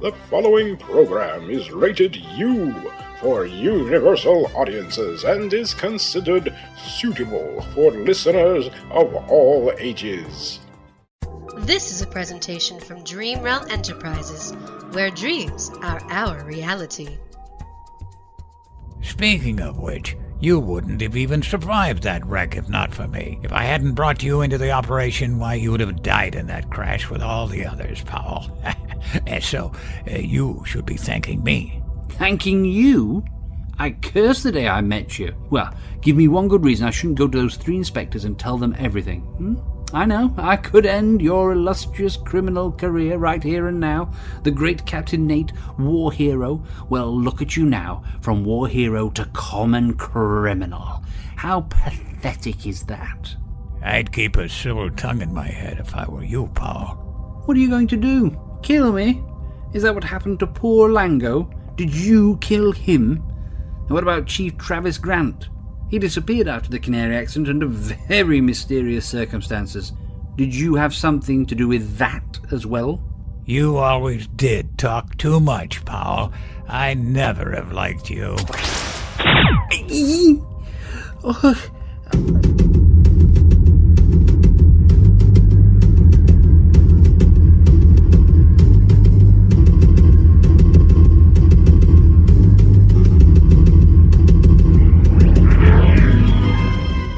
The following program is rated U for universal audiences and is considered suitable for listeners of all ages. This is a presentation from Dream Realm Enterprises, where dreams are our reality. Speaking of which, you wouldn't have even survived that wreck if not for me. If I hadn't brought you into the operation, why, you would have died in that crash with all the others, Powell. And so, you should be thanking me. Thanking you? I cursed the day I met you. Well, give me one good reason I shouldn't go to those 3 inspectors and tell them everything. I know, I could end your illustrious criminal career right here and now. The great Captain Nate, war hero. Well, look at you now, from war hero to common criminal. How pathetic is that? I'd keep a civil tongue in my head if I were you, Powell. What are you going to do? Kill me? Is that what happened to poor Lango? Did you kill him? And what about Chief Travis Grant? He disappeared after the Canary accident under very mysterious circumstances. Did you have something to do with that as well? You always did talk too much, Powell. I never have liked you.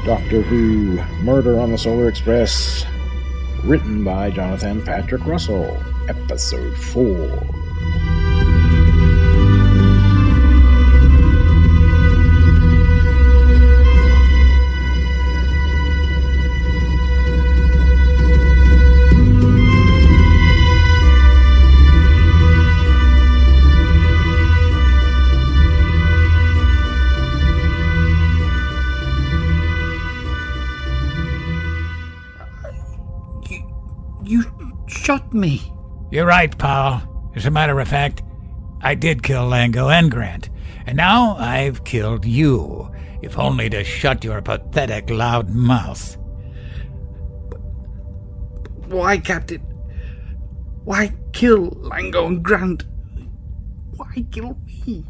Doctor Who Murder on the Solar Express, written by Jonathan Patrick Russell, Episode 4. Shot me. You're right, Powell. As a matter of fact, I did kill Lango and Grant. And now I've killed you, if only to shut your pathetic loud mouth. Why, Captain? Why kill Lango and Grant? Why kill me?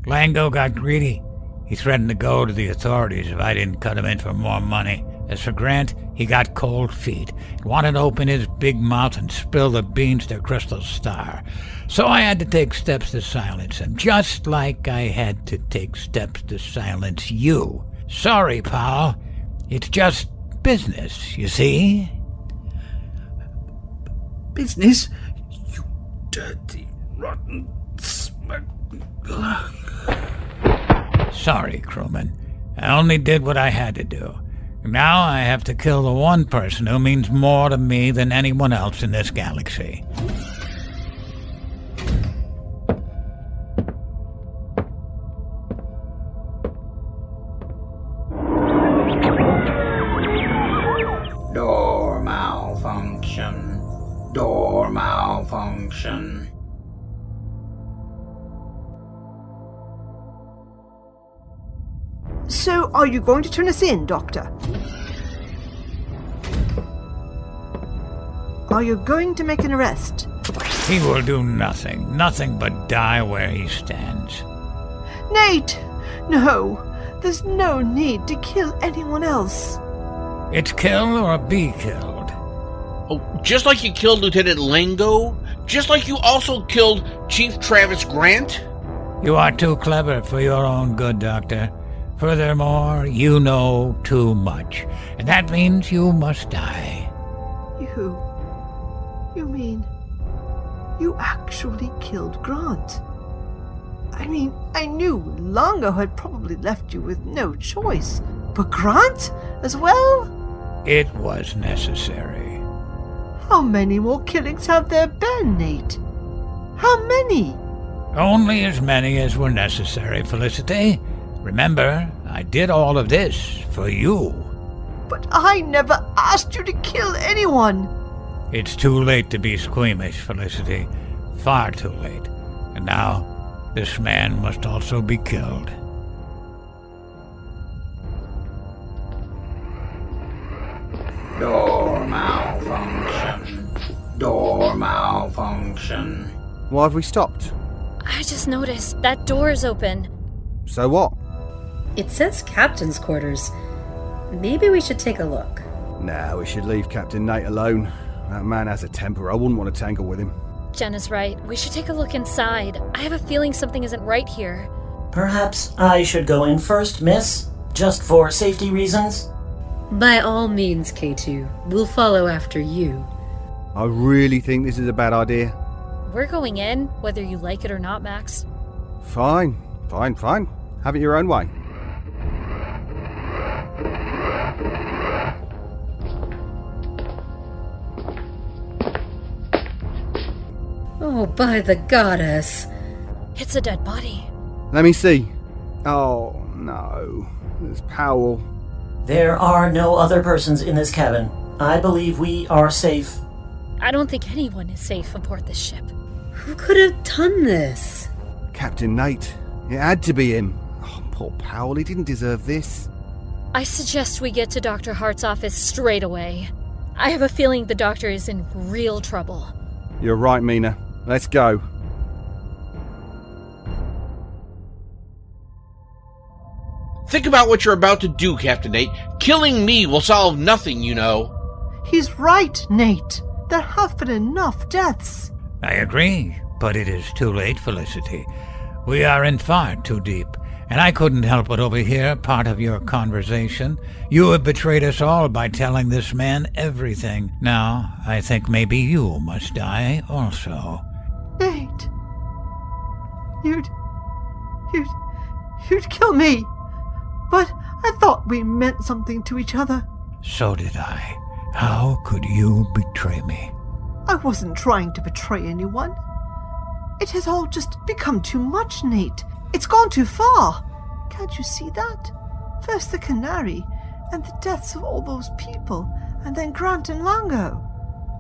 Lango got greedy. He threatened to go to the authorities if I didn't cut him in for more money. As for Grant, he got cold feet. He wanted to open his big mouth and spill the beans to Crystal Star. So I had to take steps to silence him, just like I had to take steps to silence you. Sorry, Powell. It's just business, you see? Business? You dirty, rotten smug. Sorry, crewman. I only did what I had to do. Now I have to kill the one person who means more to me than anyone else in this galaxy. Door malfunction. Door malfunction. So, are you going to turn us in, Doctor? Are you going to make an arrest? He will do nothing but die where he stands. Nate! No! There's no need to kill anyone else. It's kill or be killed. Oh, just like you killed Lieutenant Lango? Just like you also killed Chief Travis Grant? You are too clever for your own good, Doctor. Furthermore, you know too much, and that means you must die. You mean you actually killed Grant? I mean, I knew Lango had probably left you with no choice, but Grant as well? It was necessary. How many more killings have there been, Nate? How many? Only as many as were necessary, Felicity. Remember, I did all of this for you. But I never asked you to kill anyone. It's too late to be squeamish, Felicity. Far too late. And now, this man must also be killed. Door malfunction. Door malfunction. Why have we stopped? I just noticed that door is open. So what? It says captain's quarters. Maybe we should take a look. Nah, we should leave Captain Nate alone. That man has a temper. I wouldn't want to tangle with him. Jen is right. We should take a look inside. I have a feeling something isn't right here. Perhaps I should go in first, miss? Just for safety reasons? By all means, K2. We'll follow after you. I really think this is a bad idea. We're going in, whether you like it or not, Max. Fine. Have it your own way. Oh, by the goddess. It's a dead body. Let me see. Oh, no. There's Powell. There are no other persons in this cabin. I believe we are safe. I don't think anyone is safe aboard this ship. Who could have done this? Captain Nate. It had to be him. Oh, poor Powell. He didn't deserve this. I suggest we get to Dr. Hart's office straight away. I have a feeling the doctor is in real trouble. You're right, Mina. Let's go. Think about what you're about to do, Captain Nate. Killing me will solve nothing, you know. He's right, Nate. There have been enough deaths. I agree, but it is too late, Felicity. We are in far too deep, and I couldn't help but overhear part of your conversation. You have betrayed us all by telling this man everything. Now, I think maybe you must die also. Nate. You'd kill me. But I thought we meant something to each other. So did I. How could you betray me? I wasn't trying to betray anyone. It has all just become too much, Nate. It's gone too far. Can't you see that? First the Canary, and the deaths of all those people, and then Grant and Lango.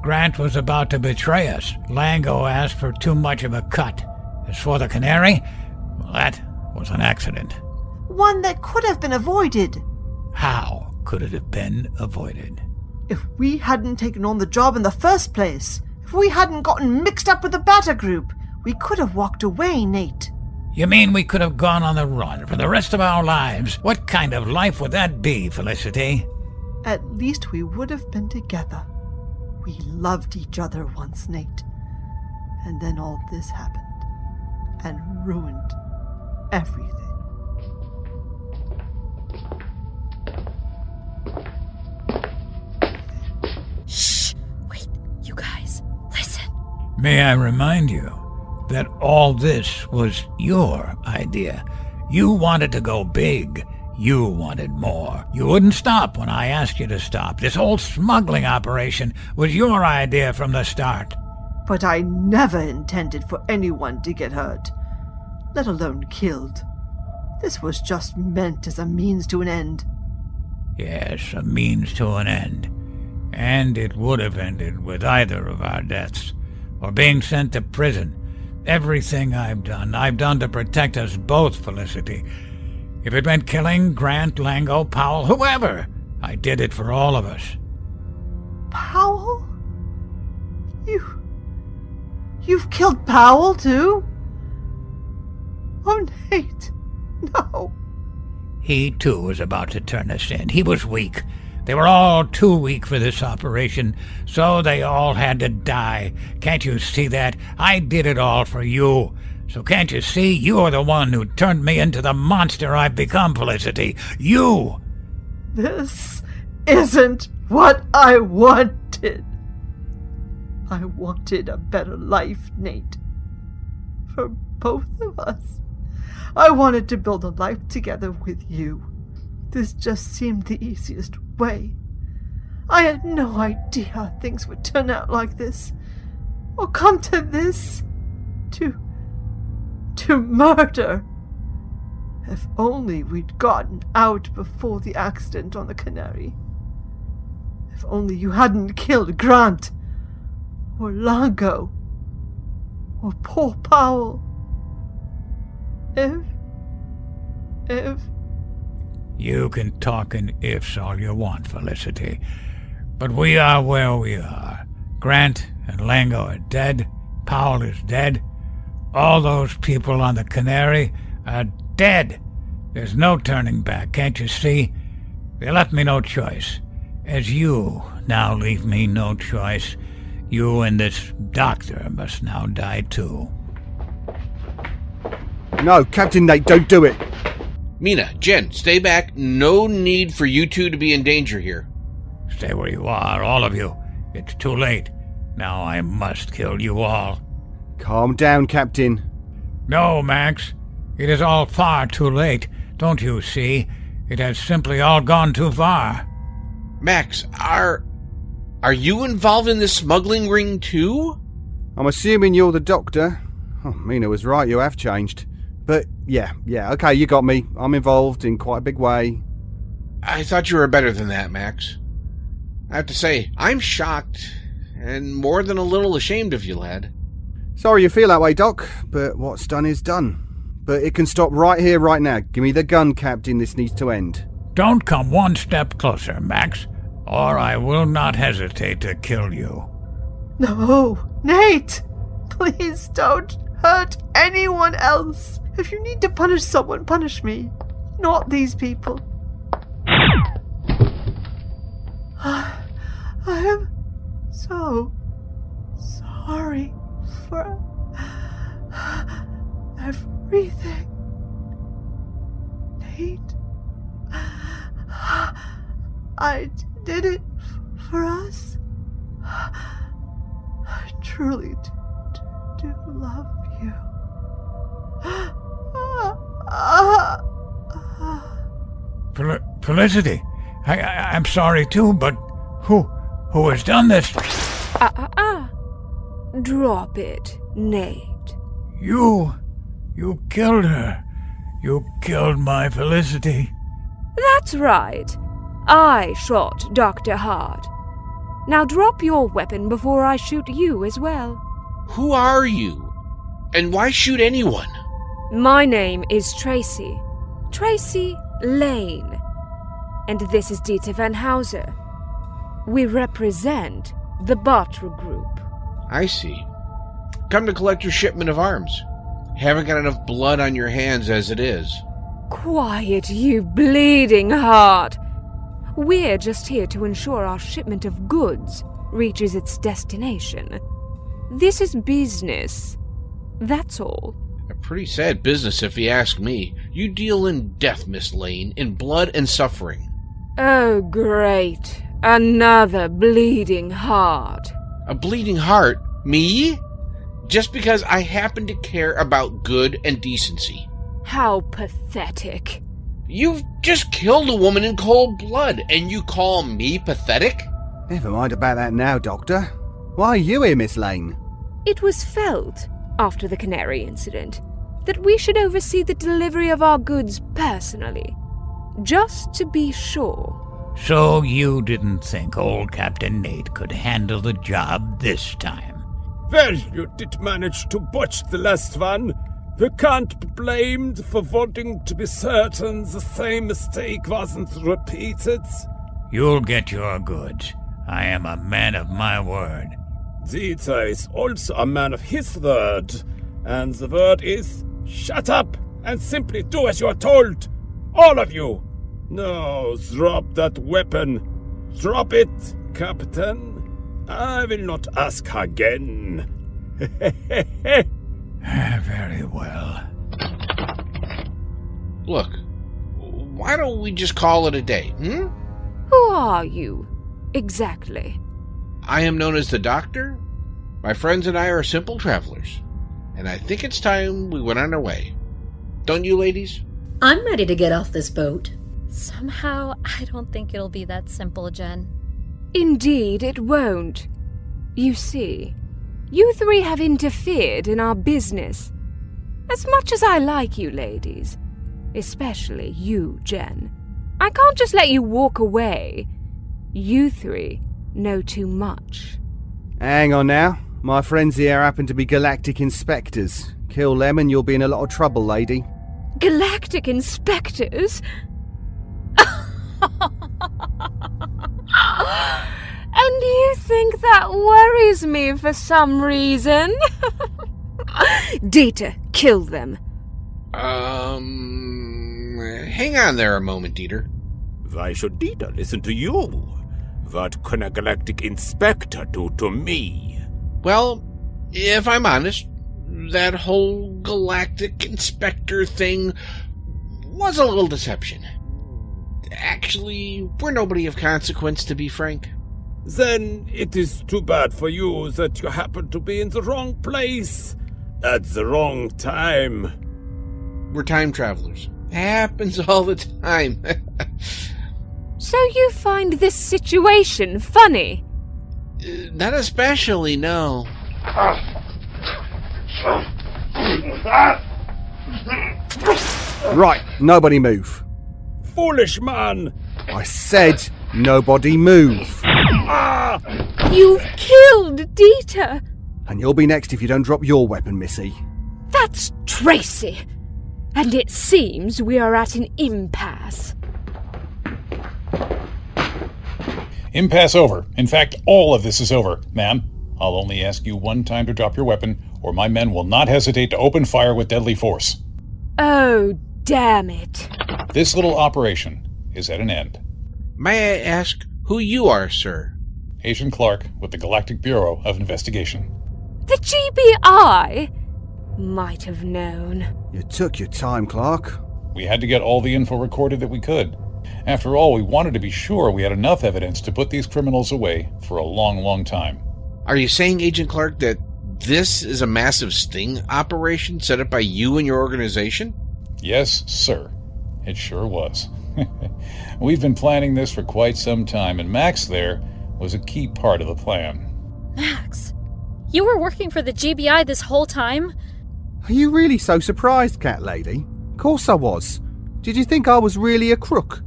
Grant was about to betray us. Lango asked for too much of a cut. As for the Canary, well, that was an accident. One that could have been avoided. How could it have been avoided? If we hadn't taken on the job in the first place, if we hadn't gotten mixed up with the Bata Group, we could have walked away, Nate. You mean we could have gone on the run for the rest of our lives? What kind of life would that be, Felicity? At least we would have been together. We loved each other once, Nate. And then all this happened and ruined everything. Shh! Wait, you guys, listen. May I remind you that all this was your idea. You wanted to go big. You wanted more. You wouldn't stop when I asked you to stop. This whole smuggling operation was your idea from the start. But I never intended for anyone to get hurt, let alone killed. This was just meant as a means to an end. Yes, a means to an end. And it would have ended with either of our deaths, or being sent to prison. Everything I've done to protect us both, Felicity. If it meant killing Grant, Lango, Powell, whoever, I did it for all of us. Powell? You've killed Powell, too? Oh, Nate, no. He, too, was about to turn us in. He was weak. They were all too weak for this operation, so they all had to die. Can't you see that? I did it all for you. So can't you see? You're the one who turned me into the monster I've become, Felicity. You! This isn't what I wanted. I wanted a better life, Nate. For both of us. I wanted to build a life together with you. This just seemed the easiest way. I had no idea things would turn out like this. Or come to this. To murder. If only we'd gotten out before the accident on the Canary. If only you hadn't killed Grant. Or Lango. Or poor Powell. If... You can talk in ifs all you want, Felicity. But we are where we are. Grant and Lango are dead. Powell is dead. All those people on the Canary are dead. There's no turning back, can't you see? They left me no choice. As you now leave me no choice, you and this doctor must now die too. No, Captain Nate, don't do it. Mina, Jen, stay back. No need for you two to be in danger here. Stay where you are, all of you. It's too late. Now I must kill you all. Calm down, Captain. No, Max. It is all far too late. Don't you see? It has simply all gone too far. Max, are you involved in this smuggling ring too? I'm assuming you're the doctor. Oh, Mina was right, you have changed. But yeah, okay, you got me. I'm involved in quite a big way. I thought you were better than that, Max. I have to say, I'm shocked and more than a little ashamed of you, lad. Sorry you feel that way, Doc, but what's done is done. But it can stop right here, right now. Give me the gun, Captain. This needs to end. Don't come one step closer, Max, or I will not hesitate to kill you. No, Nate! Please don't hurt anyone else. If you need to punish someone, punish me. Not these people. I am so sorry for everything. Nate, I did it for us. I truly do love you. Felicity, I'm sorry too, but who has done this? Drop it, Nate. You killed her. You killed my Felicity. That's right. I shot Dr. Hart. Now drop your weapon before I shoot you as well. Who are you? And why shoot anyone? My name is Tracy. Tracy Lane. And this is Dieter Van Hauser. We represent the Batra Group. I see. Come to collect your shipment of arms. Haven't got enough blood on your hands as it is. Quiet, you bleeding heart. We're just here to ensure our shipment of goods reaches its destination. This is business. That's all. A pretty sad business if you ask me. You deal in death, Miss Lane, in blood and suffering. Oh, great. Another bleeding heart. A bleeding heart? Me? Just because I happen to care about good and decency. How pathetic. You've just killed a woman in cold blood, and you call me pathetic? Never mind about that now, Doctor. Why are you here, Miss Lane? It was felt, after the Canary incident, that we should oversee the delivery of our goods personally. Just to be sure. So you didn't think old Captain Nate could handle the job this time? Well, you did manage to botch the last one. We can't be blamed for wanting to be certain the same mistake wasn't repeated. You'll get your goods. I am a man of my word. Dieter is also a man of his word. And the word is, shut up and simply do as you are told. All of you. No, drop that weapon. Drop it, Captain. I will not ask again. Very well. Look, why don't we just call it a day, Who are you, exactly? I am known as the Doctor. My friends and I are simple travelers. And I think it's time we went on our way. Don't you, ladies? I'm ready to get off this boat. Somehow, I don't think it'll be that simple, Jen. Indeed, it won't. You see, you three have interfered in our business. As much as I like you ladies, especially you, Jen, I can't just let you walk away. You three know too much. Hang on now. My friends here happen to be galactic inspectors. Kill them and you'll be in a lot of trouble, lady. Galactic inspectors? And you think that worries me for some reason? Dieter, kill them. Hang on there a moment, Dieter. Why should Dieter listen to you? What can a galactic inspector do to me? Well, if I'm honest, that whole galactic inspector thing was a little deception. Actually, we're nobody of consequence, to be frank. Then it is too bad for you that you happen to be in the wrong place at the wrong time. We're time travelers. Happens all the time. So you find this situation funny? Not especially, no. Right, nobody move. Foolish man! I said nobody move. You've killed Dieter! And you'll be next if you don't drop your weapon, Missy. That's Tracy. And it seems we are at an impasse. Impasse over. In fact, all of this is over. Ma'am, I'll only ask you one time to drop your weapon, or my men will not hesitate to open fire with deadly force. Oh, damn it. This little operation is at an end. May I ask who you are, sir? Agent Clark with the Galactic Bureau of Investigation. The GBI? Might have known. You took your time, Clark. We had to get all the info recorded that we could. After all, we wanted to be sure we had enough evidence to put these criminals away for a long, long time. Are you saying, Agent Clark, that this is a massive sting operation set up by you and your organization? Yes, sir. It sure was. We've been planning this for quite some time, and Max there was a key part of the plan. Max, you were working for the GBI this whole time? Are you really so surprised, Cat Lady? Of course I was. Did you think I was really a crook?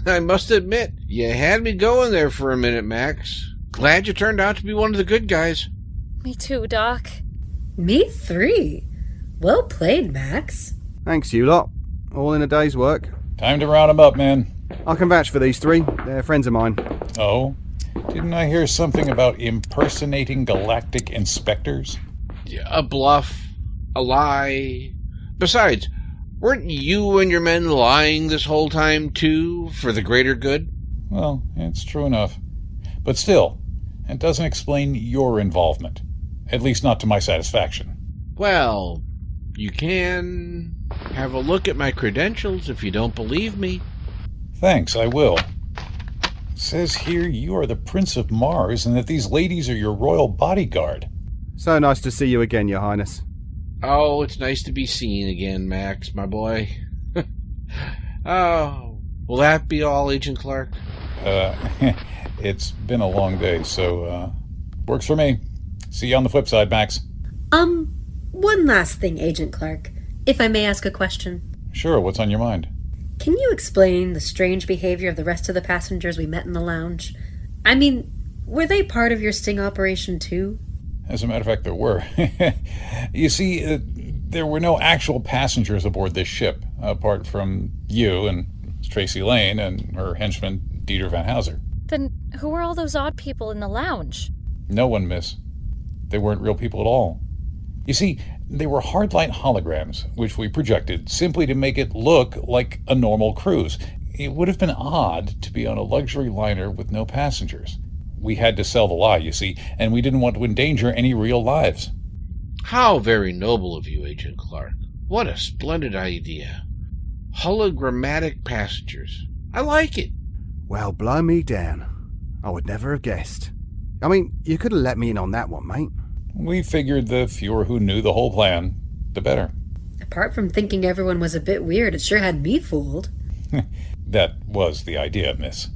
I must admit, you had me going there for a minute, Max. Glad you turned out to be one of the good guys. Me too, Doc. Me 3. Well played, Max. Thanks, you lot. All in a day's work. Time to round them up, man. I can vouch for these 3. They're friends of mine. Oh? Didn't I hear something about impersonating galactic inspectors? A bluff. A lie. Besides, weren't you and your men lying this whole time, too, for the greater good? Well, it's true enough. But still, it doesn't explain your involvement. At least not to my satisfaction. Well, you can have a look at my credentials if you don't believe me. Thanks, I will. It says here you are the Prince of Mars and that these ladies are your royal bodyguard. So nice to see you again, Your Highness. Oh, it's nice to be seen again, Max, my boy. Oh, will that be all, Agent Clark? It's been a long day, so, works for me. See you on the flip side, Max. One last thing, Agent Clark. If I may ask a question. Sure, what's on your mind? Can you explain the strange behavior of the rest of the passengers we met in the lounge? I mean, were they part of your sting operation too? As a matter of fact, there were. You see, there were no actual passengers aboard this ship, apart from you and Tracy Lane and her henchman, Dieter Van Hauser. Then who were all those odd people in the lounge? No one, miss. They weren't real people at all. You see, they were hard-light holograms, which we projected simply to make it look like a normal cruise. It would have been odd to be on a luxury liner with no passengers. We had to sell the lie, you see, and we didn't want to endanger any real lives. How very noble of you, Agent Clark. What a splendid idea. Hologrammatic passengers. I like it. Well, blow me down. I would never have guessed. I mean, you could have let me in on that one, mate. We figured the fewer who knew the whole plan, the better. Apart from thinking everyone was a bit weird, it sure had me fooled. That was the idea, miss.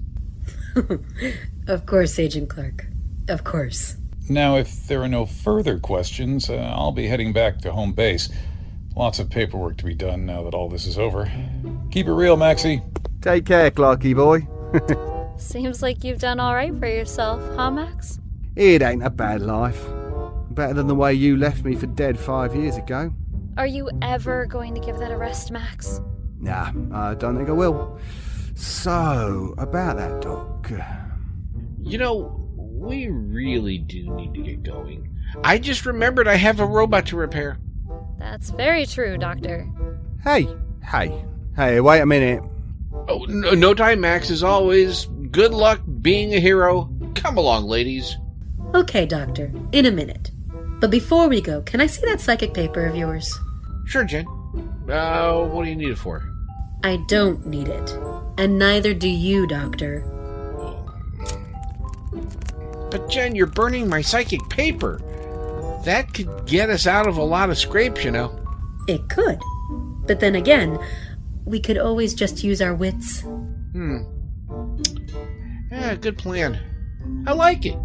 Of course, Agent Clark. Of course. Now, if there are no further questions, I'll be heading back to home base. Lots of paperwork to be done now that all this is over. Keep it real, Maxie. Take care, Clarky boy. Seems like you've done all right for yourself, huh, Max? It ain't a bad life. Better than the way you left me for dead 5 years ago. Are you ever going to give that a rest, Max? Nah, I don't think I will. So, about that, Doc. You know, we really do need to get going. I just remembered I have a robot to repair. That's very true, Doctor. Hey, wait a minute. Oh, no time, Max, as always. Good luck being a hero. Come along, ladies. Okay, Doctor, in a minute. But before we go, can I see that psychic paper of yours? Sure, Jen. What do you need it for? I don't need it. And neither do you, Doctor. But Jen, you're burning my psychic paper. That could get us out of a lot of scrapes, you know. It could. But then again, we could always just use our wits. Yeah, good plan. I like it.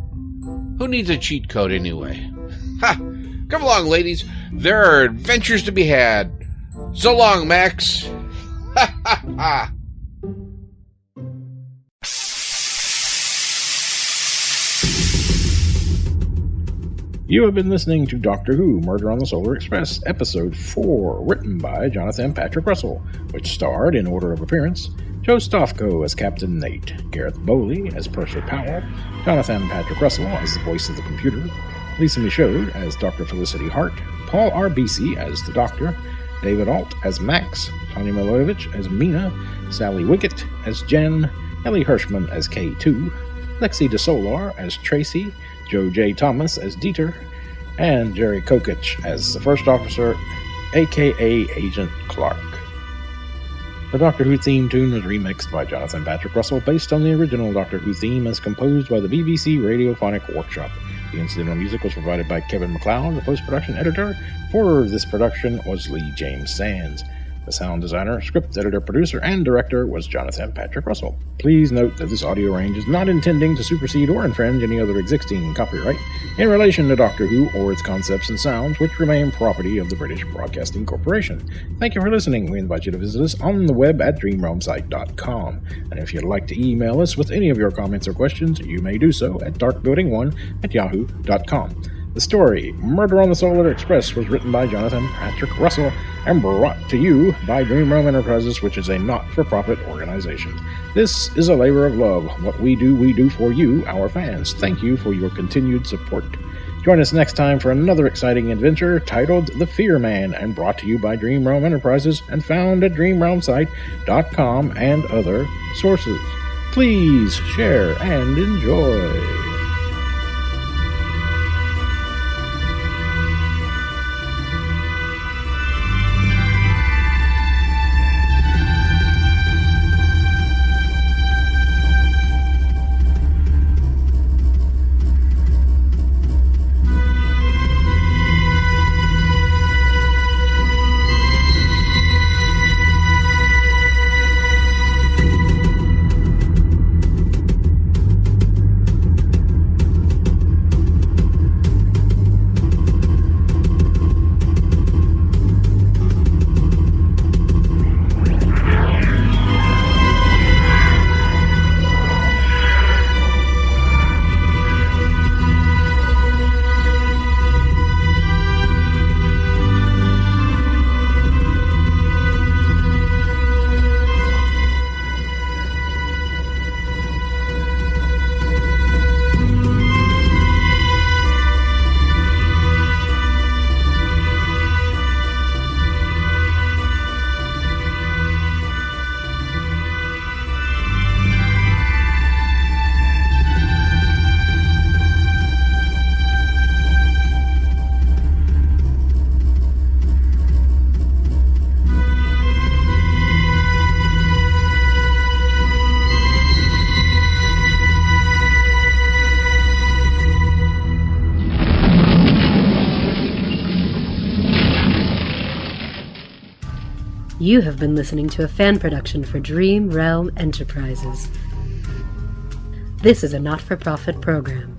Who needs a cheat code anyway? Ha! Come along, ladies. There are adventures to be had. So long, Max. Ha ha ha! You have been listening to Doctor Who Murder on the Solar Express, Episode 4, written by Jonathan Patrick Russell, which starred, in order of appearance, Joe Stofko as Captain Nate, Gareth Bowley as Purser Powell, Jonathan Patrick Russell as the voice of the computer, Lisa Michaud as Dr. Felicity Hart, Paul Arbisi as the Doctor, David Ault as Max, Tanja Melojevic as Mina, Sally Wiget as Jen, Elie Hirschman as K2, Lexi DeSollar as Tracy, Joe J. Thomas as Dieter, and Jerry Kokich as the First Officer, a.k.a. Agent Clark. The Doctor Who theme tune was remixed by Jonathan Patrick Russell based on the original Doctor Who theme as composed by the BBC Radiophonic Workshop. The incidental music was provided by Kevin MacLeod, the post-production editor. For this production was Lee James Sands. The sound designer, script editor, producer, and director was Jonathan Patrick Russell. Please note that this audio range is not intending to supersede or infringe any other existing copyright in relation to Doctor Who or its concepts and sounds, which remain property of the British Broadcasting Corporation. Thank you for listening. We invite you to visit us on the web at dreamrealmsite.com. And if you'd like to email us with any of your comments or questions, you may do so at darkbuilding1@yahoo.com. The story, Murder on the Solar Express, was written by Jonathan Patrick Russell and brought to you by Dream Realm Enterprises, which is a not-for-profit organization. This is a labor of love. What we do for you, our fans. Thank you for your continued support. Join us next time for another exciting adventure titled The Fear Man and brought to you by Dream Realm Enterprises and found at dreamrealmsite.com and other sources. Please share and enjoy. You have been listening to a fan production for Dream Realm Enterprises. This is a not-for-profit program.